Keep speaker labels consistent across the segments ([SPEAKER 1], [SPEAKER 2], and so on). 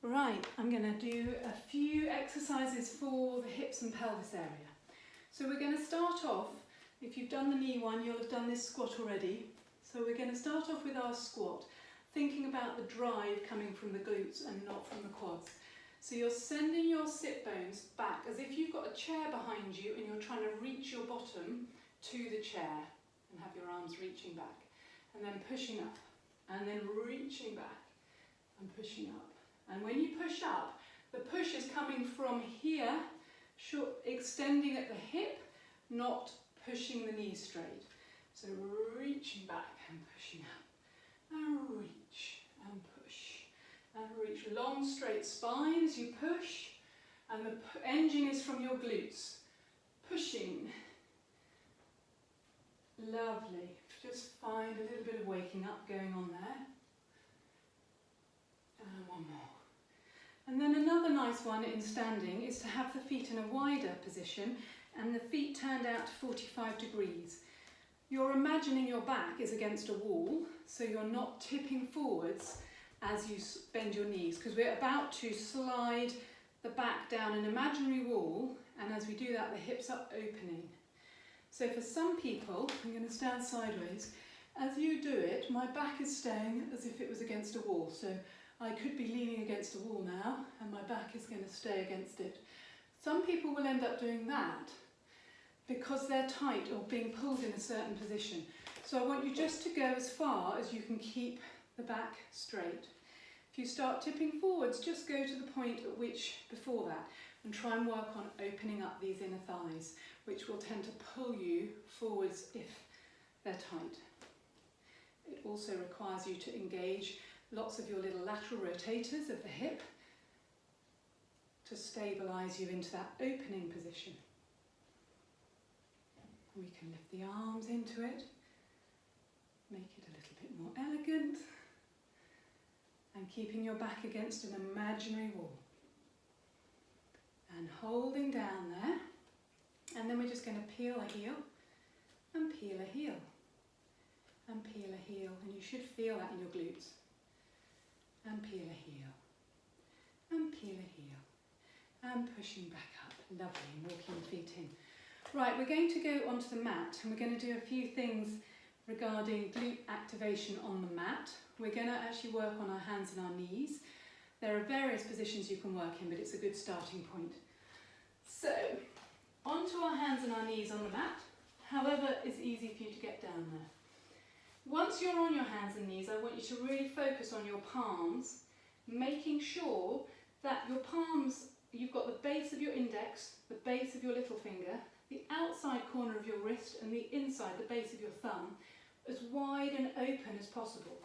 [SPEAKER 1] Right, I'm going to do a few exercises for the hips and pelvis area. So we're going to start off, if you've done the knee one, you'll have done this squat already. So we're going to start off with our squat, thinking about the drive coming from the glutes and not from the quads. So you're sending your sit bones back as if you've got a chair behind you and you're trying to reach your bottom to the chair and have your arms reaching back. And then pushing up, and then reaching back and pushing up. And when you push up, the push is coming from here, extending at the hip, not pushing the knee straight. So reaching back and pushing up, and reach and push, and reach. Long straight spine as you push, and the engine is from your glutes. Pushing. Lovely. Just find a little bit of waking up going on there. And one more. And then another nice one in standing is to have the feet in a wider position and the feet turned out to 45 degrees. You're imagining your back is against a wall, so you're not tipping forwards as you bend your knees, because we're about to slide the back down an imaginary wall, and as we do that, the hips are opening. So for some people, I'm going to stand sideways. As you do it, my back is staying as if it was against a wall. So I could be leaning against a wall now, and my back is going to stay against it. Some people will end up doing that because they're tight or being pulled in a certain position. So I want you just to go as far as you can keep the back straight. If you start tipping forwards, just go to the point at which before that, and try and work on opening up these inner thighs, which will tend to pull you forwards if they're tight. It also requires you to engage lots of your little lateral rotators of the hip to stabilise you into that opening position. We can lift the arms into it, make it a little bit more elegant, and keeping your back against an imaginary wall. And holding down there, and then we're just going to peel a heel, and peel a heel, and peel a heel, and you should feel that in your glutes. And peel a heel, and peel a heel, and pushing back up, lovely, and walking the feet in. Right, we're going to go onto the mat, and we're going to do a few things regarding glute activation on the mat. We're going to actually work on our hands and our knees. There are various positions you can work in, but it's a good starting point. So, onto our hands and our knees on the mat, however it's easy for you to get down there. Once you're on your hands and knees, I want you to really focus on your palms, making sure that your palms, you've got the base of your index, the base of your little finger, the outside corner of your wrist and the inside, the base of your thumb, as wide and open as possible.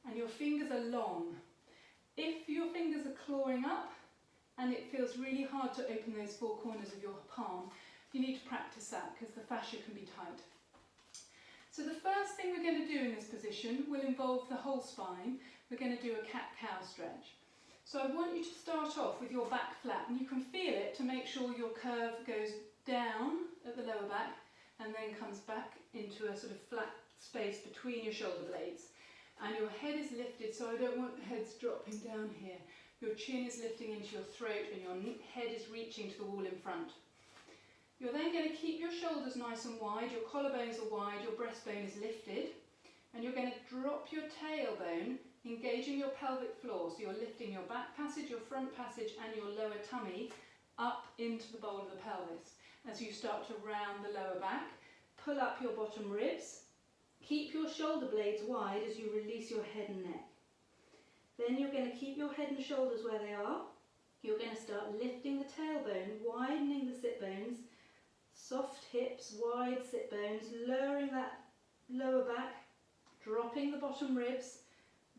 [SPEAKER 1] And your fingers are long. If your fingers are clawing up and it feels really hard to open those four corners of your palm, you need to practice that because the fascia can be tight. So the first thing we're going to do in this position will involve the whole spine. We're going to do a cat-cow stretch. So I want you to start off with your back flat, and you can feel it to make sure your curve goes down at the lower back and then comes back into a sort of flat space between your shoulder blades. And your head is lifted, so I don't want heads dropping down here. Your chin is lifting into your throat and your head is reaching to the wall in front. You're then going to keep your shoulders nice and wide, your collarbones are wide, your breastbone is lifted, and you're going to drop your tailbone, engaging your pelvic floor. So you're lifting your back passage, your front passage, and your lower tummy up into the bowl of the pelvis. As you start to round the lower back, pull up your bottom ribs, keep your shoulder blades wide as you release your head and neck. Then you're going to keep your head and shoulders where they are. You're going to start lifting the tailbone, widening the sit bones, soft hips, wide sit bones, lowering that lower back, dropping the bottom ribs,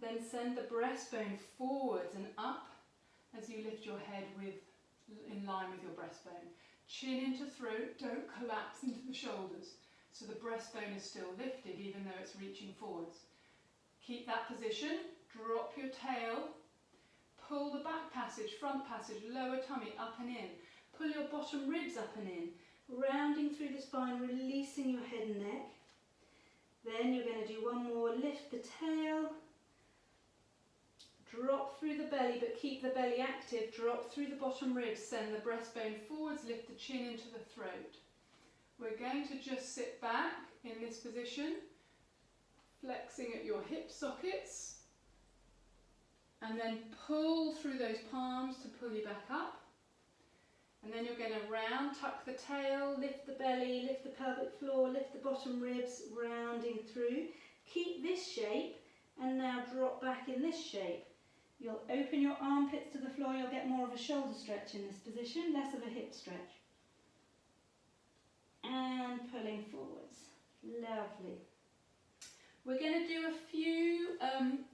[SPEAKER 1] then send the breastbone forwards and up as you lift your head in line with your breastbone. Chin into throat, don't collapse into the shoulders. So the breastbone is still lifted even though it's reaching forwards. Keep that position, drop your tail, pull the back passage, front passage, lower tummy up and in. Pull your bottom ribs up and in, rounding through the spine, releasing your head and neck. Then you're going to do one more, lift the tail, Drop through the belly, but keep the belly active. Drop through the bottom ribs, send the breastbone forwards, lift the chin into the throat. We're going to just sit back in this position, flexing at your hip sockets, and then pull through those palms to pull you back up. And then you're going to round, tuck the tail, lift the belly, lift the pelvic floor, lift the bottom ribs, rounding through. Keep this shape and now drop back in this shape. You'll open your armpits to the floor, you'll get more of a shoulder stretch in this position, less of a hip stretch. And pulling forwards. Lovely. We're going to do a few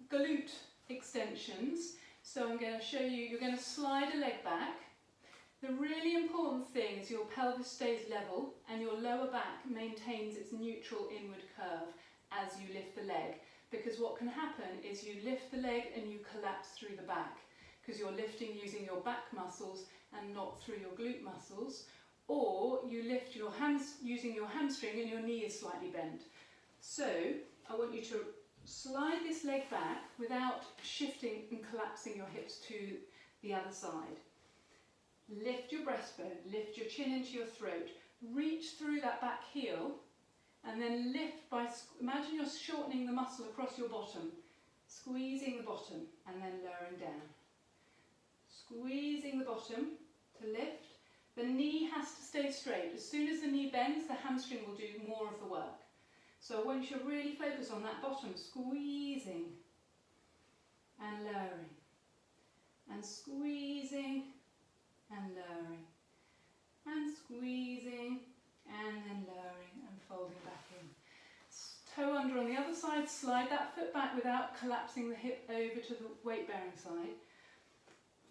[SPEAKER 1] glute extensions. So I'm going to show you, you're going to slide a leg back. The really important thing is your pelvis stays level and your lower back maintains its neutral inward curve as you lift the leg. Because what can happen is you lift the leg and you collapse through the back because you're lifting using your back muscles and not through your glute muscles. Or you lift your hands using your hamstring and your knee is slightly bent. So I want you to slide this leg back without shifting and collapsing your hips to the other side. Lift your breastbone, lift your chin into your throat, reach through that back heel and then lift by, imagine you're shortening the muscle across your bottom, squeezing the bottom and then lowering down. Squeezing the bottom to lift. The knee has to stay straight. As soon as the knee bends, the hamstring will do more of the work. So I want you to really focus on that bottom, squeezing and lowering, and squeezing and lowering, and squeezing and then lowering and folding back in. Toe under on the other side, slide that foot back without collapsing the hip over to the weight bearing side.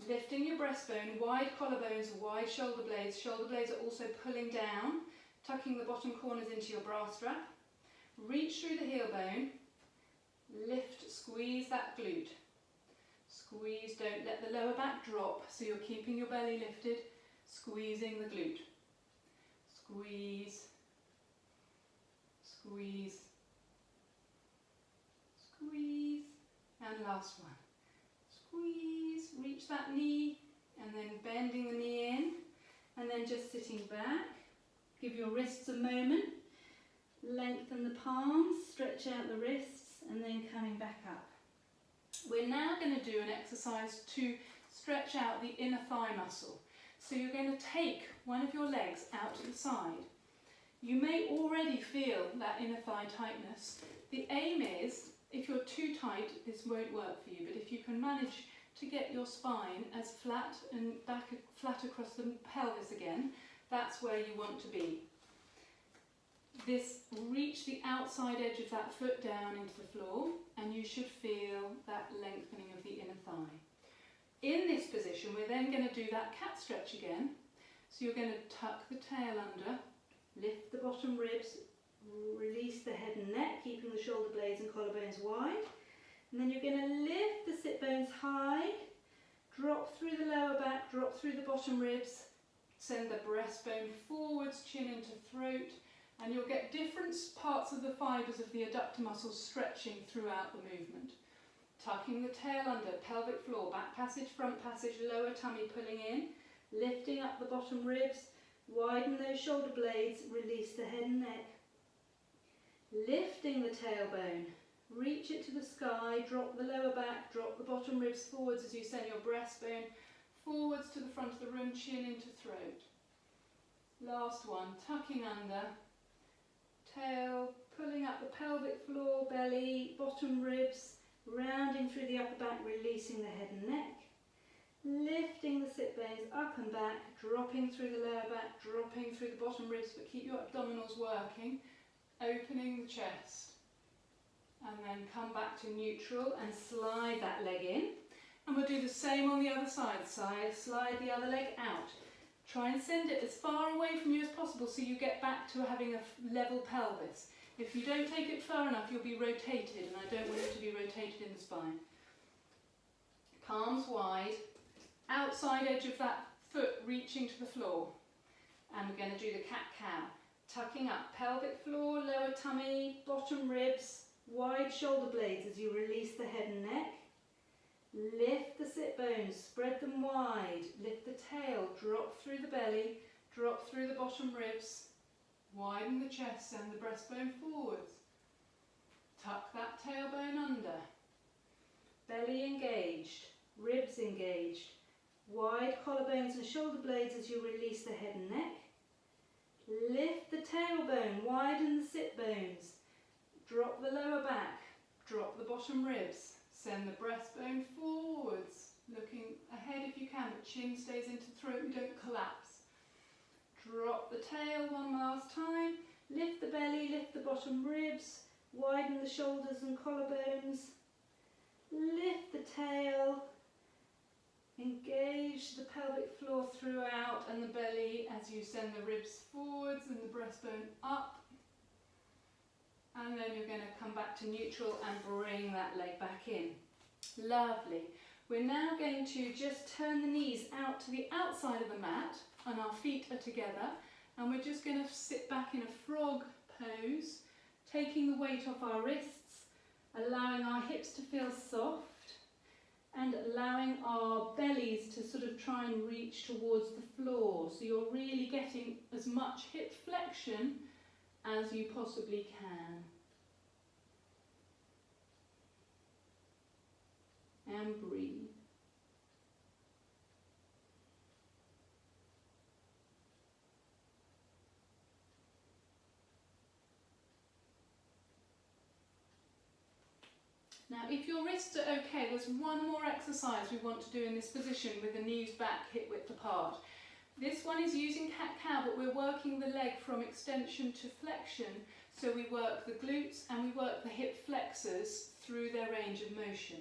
[SPEAKER 1] Lifting your breastbone, wide collarbones, wide shoulder blades. Shoulder blades are also pulling down, tucking the bottom corners into your bra strap. Reach through the heel bone, lift, squeeze that glute. Squeeze, don't let the lower back drop, so you're keeping your belly lifted, squeezing the glute. Squeeze, squeeze, squeeze, and last one. Squeeze, reach that knee, and then bending the knee in, and then just sitting back. Give your wrists a moment. Lengthen the palms, stretch out the wrists, and then coming back up. We're now going to do an exercise to stretch out the inner thigh muscle. So you're going to take one of your legs out to the side. You may already feel that inner thigh tightness. The aim is, if you're too tight, this won't work for you, but if you can manage to get your spine as flat and back flat across the pelvis again, that's where you want to be. This, reach the outside edge of that foot down into the floor and you should feel that lengthening of the inner thigh. In this position we're then going to do that cat stretch again. So you're going to tuck the tail under, lift the bottom ribs, release the head and neck, keeping the shoulder blades and collarbones wide. And then you're going to lift the sit bones high, drop through the lower back, drop through the bottom ribs, send the breastbone forwards, chin into throat. And you'll get different parts of the fibres of the adductor muscles stretching throughout the movement. Tucking the tail under, pelvic floor, back passage, front passage, lower tummy pulling in, lifting up the bottom ribs, widen those shoulder blades, release the head and neck. Lifting the tailbone, reach it to the sky, drop the lower back, drop the bottom ribs forwards as you send your breastbone forwards to the front of the room, chin into throat. Last one, tucking under. Tail, pulling up the pelvic floor, belly, bottom ribs, rounding through the upper back, releasing the head and neck. Lifting the sit bones up and back, dropping through the lower back, dropping through the bottom ribs, but keep your abdominals working, opening the chest. And then come back to neutral and slide that leg in. And we'll do the same on the other side. Slide the other leg out. Try and send it as far away from you as possible so you get back to having a level pelvis. If you don't take it far enough, you'll be rotated, and I don't want you to be rotated in the spine. Palms wide, outside edge of that foot reaching to the floor. And we're going to do the cat-cow. Tucking up, pelvic floor, lower tummy, bottom ribs, wide shoulder blades as you release the head and neck.
[SPEAKER 2] Lift the sit bones, spread them wide, lift the tail, drop through the belly, drop through the bottom ribs, widen the chest, send the breastbone forwards. Tuck that tailbone under. Belly engaged, ribs engaged, wide collarbones and shoulder blades as you release the head and neck. Lift the tailbone, widen the sit bones, drop the lower back, drop the bottom ribs, send the breastbone forwards, looking ahead if you can, but chin stays into the throat, you don't collapse. Drop the tail one last time, lift the belly, lift the bottom ribs, widen the shoulders and collarbones, lift the tail, engage the pelvic floor throughout and the belly as you send the ribs forwards and the breastbone up. And then you're going to come back to neutral and bring that leg back in. Lovely. We're now going to just turn the knees out to the outside of the mat and our feet are together. And we're just going to sit back in a frog pose, taking the weight off our wrists, allowing our hips to feel soft and allowing our bellies to sort of try and reach towards the floor. So you're really getting as much hip flexion as you possibly can. And breathe. Now, if your wrists are okay, there's one more exercise we want to do in this position with the knees back, hip width apart. This one is using cat-cow, but we're working the leg from extension to flexion. So we work the glutes and we work the hip flexors through their range of motion.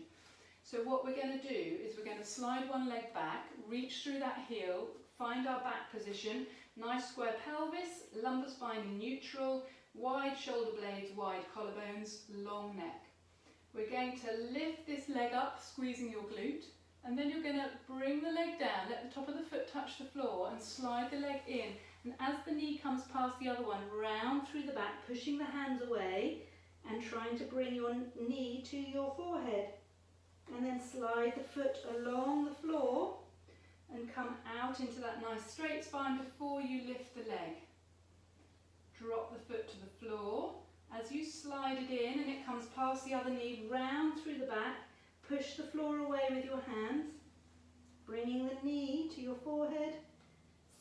[SPEAKER 2] So what we're going to do is we're going to slide one leg back, reach through that heel, find our back position, nice square pelvis, lumbar spine in neutral, wide shoulder blades, wide collarbones, long neck. We're going to lift this leg up, squeezing your glute. And then you're going to bring the leg down, let the top of the foot touch the floor and slide the leg in. And as the knee comes past the other one, round through the back, pushing the hands away and trying to bring your knee to your forehead. And then slide the foot along the floor and come out into that nice straight spine before you lift the leg. Drop the foot to the floor. As you slide it in and it comes past the other knee, round through the back, push the floor away with your hands, bringing the knee to your forehead,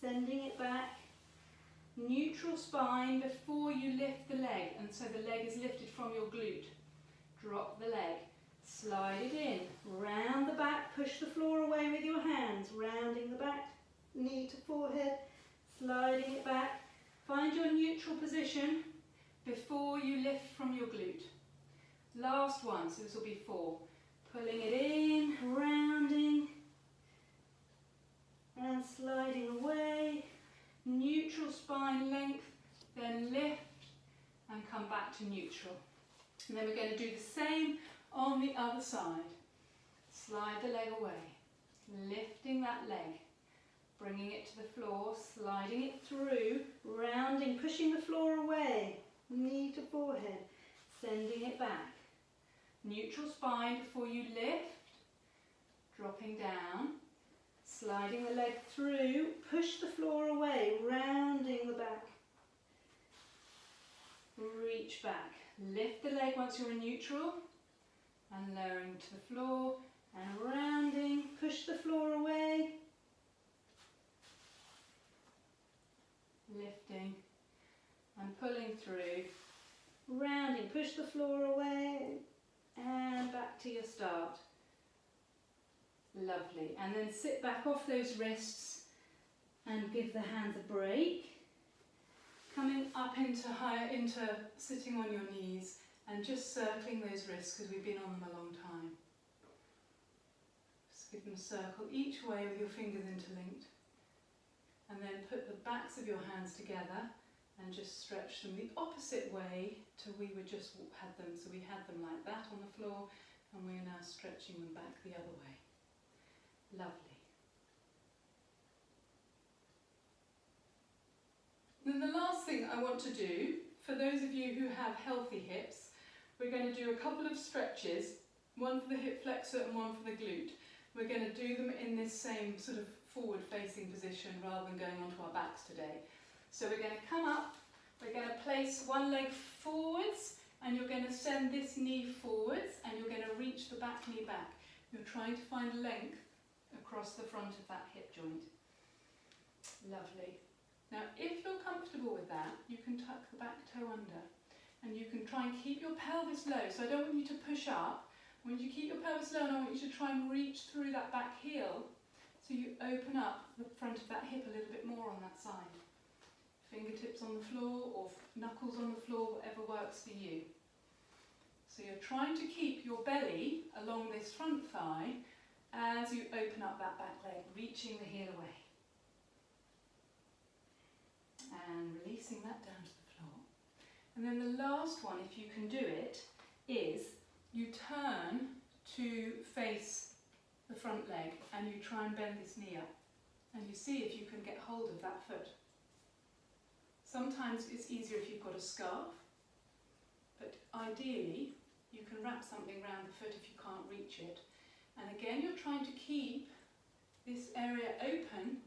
[SPEAKER 2] sending it back, neutral spine before you lift the leg, and so the leg is lifted from your glute. Drop the leg, slide it in, round the back, push the floor away with your hands, rounding the back, knee to forehead, sliding it back. Find your neutral position before you lift from your glute. Last one, so this will be 4. Pulling it in, rounding, and sliding away. Neutral spine length, then lift and come back to neutral. And then we're going to do the same on the other side. Slide the leg away, lifting that leg, bringing it to the floor, sliding it through, rounding, pushing the floor away, knee to forehead, sending it back. Neutral spine before you lift, dropping down, sliding the leg through, push the floor away, rounding the back, reach back, lift the leg once you're in neutral, and lowering to the floor, and rounding, push the floor away, lifting, and pulling through, rounding, push the floor away, and back to your start. Lovely. And then sit back off those wrists and give the hands a break. Coming up into sitting on your knees and just circling those wrists because we've been on them a long time. Just give them a circle each way with your fingers interlinked. And then put the backs of your hands together and just stretch them the opposite way to we were just had them. So we had them like that on the floor and we're now stretching them back the other way. Lovely. Then the last thing I want to do, for those of you who have healthy hips, we're going to do a couple of stretches One for the hip flexor and one for the glute. We're going to do them in this same sort of forward facing position rather than going onto our backs today. So we're going to come up, we're going to place one leg forwards, and you're going to send this knee forwards, and you're going to reach the back knee back. You're trying to find length across the front of that hip joint. Lovely. Now if you're comfortable with that, you can tuck the back toe under, and you can try and keep your pelvis low. So I don't want you to push up. I want you to keep your pelvis low, and I want you to try and reach through that back heel so you open up the front of that hip a little bit more on that side. Fingertips on the floor or knuckles on the floor, whatever works for you. So you're trying to keep your belly along this front thigh as you open up that back leg, reaching the heel away. And releasing that down to the floor. And then the last one, if you can do it, is you turn to face the front leg and you try and bend this knee up. And you see if you can get hold of that foot. Sometimes it's easier if you've got a scarf, but ideally you can wrap something around the foot if you can't reach it. And again, you're trying to keep this area open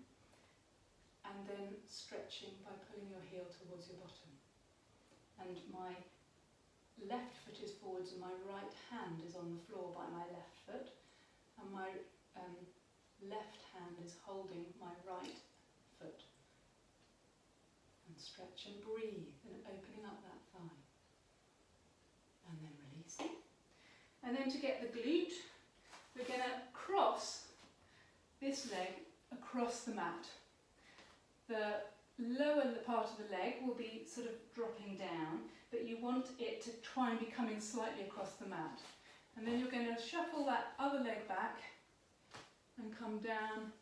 [SPEAKER 2] and then stretching by pulling your heel towards your bottom. And my left foot is forwards and my right hand is on the floor by my left foot, and my left hand is holding my right foot. And stretch and breathe and opening up that thigh. And then releasing. And then to get the glute, we're going to cross this leg across the mat. The lower part of the leg will be sort of dropping down, but you want it to try and be coming slightly across the mat. And then you're going to shuffle that other leg back and come down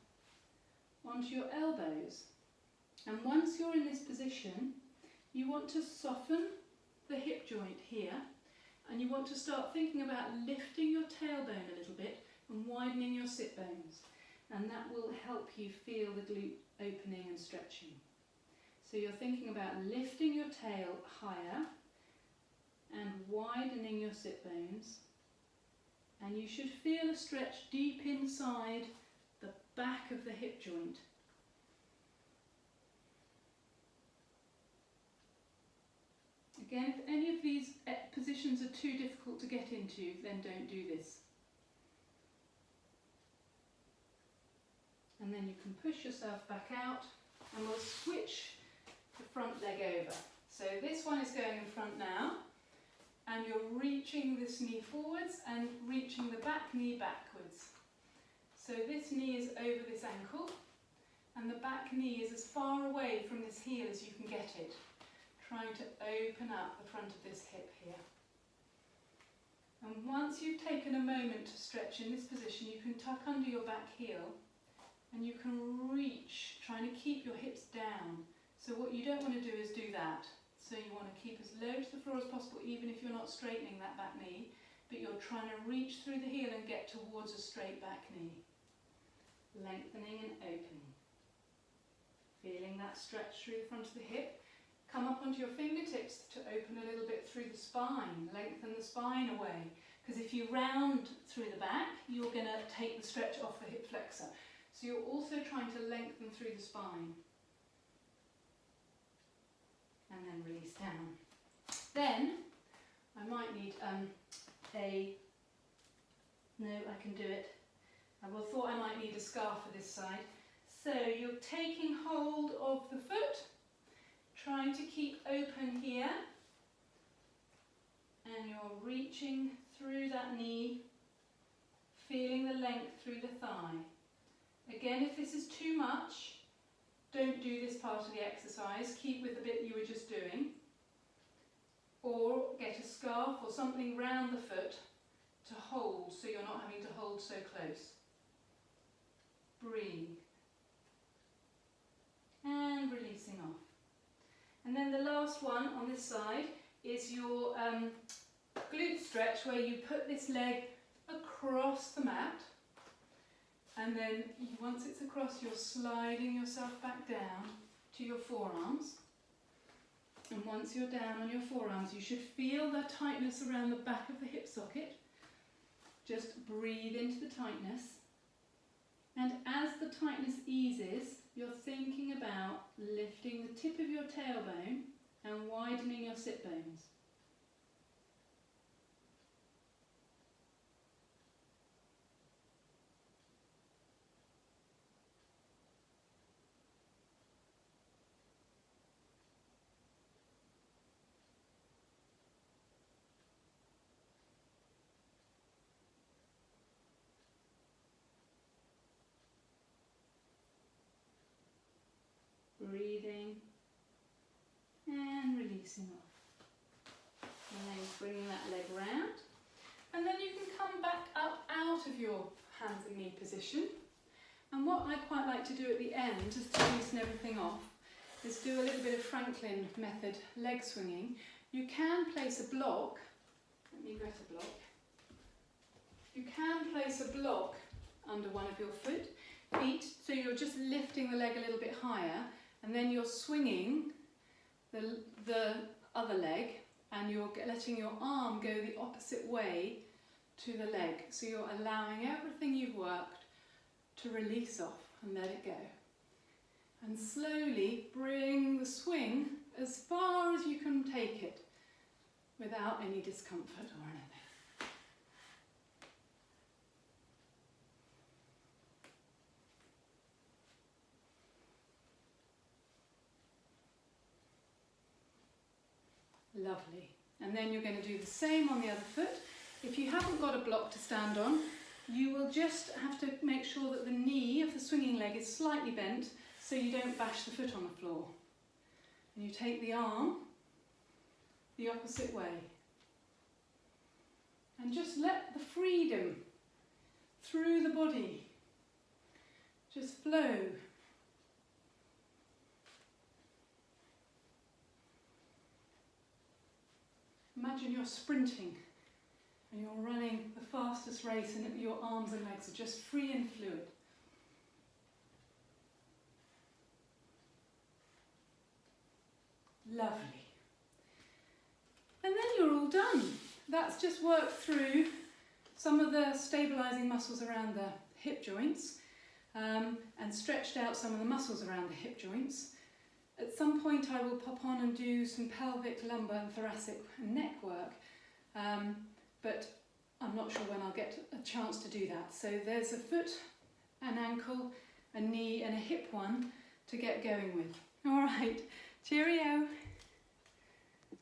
[SPEAKER 2] onto your elbows. And once you're in this position, you want to soften the hip joint here, and you want to start thinking about lifting your tailbone a little bit and widening your sit bones. And that will help you feel the glute opening and stretching. So you're thinking about lifting your tail higher and widening your sit bones. And you should feel a stretch deep inside the back of the hip joint. Again, if any of these positions are too difficult to get into, then don't do this. And then you can push yourself back out, and we'll switch the front leg over. So this one is going in front now, and you're reaching this knee forwards and reaching the back knee backwards. So this knee is over this ankle, and the back knee is as far away from this heel as you can get it, trying to open up the front of this hip here. And once you've taken a moment to stretch in this position, you can tuck under your back heel, and you can reach, trying to keep your hips down. So what you don't want to do is do that. So you want to keep as low to the floor as possible, even if you're not straightening that back knee, but you're trying to reach through the heel and get towards a straight back knee. Lengthening and opening. Feeling that stretch through the front of the hip. Come up onto your fingertips to open a little bit through the spine. Lengthen the spine away. Because if you round through the back, you're going to take the stretch off the hip flexor. So you're also trying to lengthen through the spine. And then release down. Then, I might need no, I can do it. I thought I might need a scarf for this side. So you're taking hold of the foot, trying to keep open here, and you're reaching through that knee, feeling the length through the thigh. Again, if this is too much, don't do this part of the exercise. Keep with the bit you were just doing. Or get a scarf or something round the foot to hold so you're not having to hold so close. Breathe. And releasing off. And then the last one on this side is your glute stretch, where you put this leg across the mat. And then once it's across, you're sliding yourself back down to your forearms. And once you're down on your forearms, you should feel the tightness around the back of the hip socket. Just breathe into the tightness. And as the tightness eases, you're thinking about lifting the tip of your tailbone and widening your sit bones. Breathing and releasing off. And then bringing that leg round. And then you can come back up out of your hands and knee position. And what I quite like to do at the end, just to loosen everything off, is do a little bit of Franklin method leg swinging. You can place a block. Let me get a block. You can place a block under one of your feet, so you're just lifting the leg a little bit higher, and then you're swinging the other leg, and you're letting your arm go the opposite way to the leg. So you're allowing everything you've worked to release off and let it go. And slowly bring the swing as far as you can take it without any discomfort or anything. Lovely. And then you're going to do the same on the other foot. If you haven't got a block to stand on, you will just have to make sure that the knee of the swinging leg is slightly bent so you don't bash the foot on the floor. And you take the arm the opposite way. And just let the freedom through the body just flow. Imagine you're sprinting and you're running the fastest race and your arms and legs are just free and fluid. Lovely. And then you're all done. That's just worked through some of the stabilising muscles around the hip joints and stretched out some of the muscles around the hip joints. At some point I will pop on and do some pelvic, lumbar and thoracic and neck work, but I'm not sure when I'll get a chance to do that. So there's a foot, an ankle, a knee and a hip one to get going with. All right, cheerio.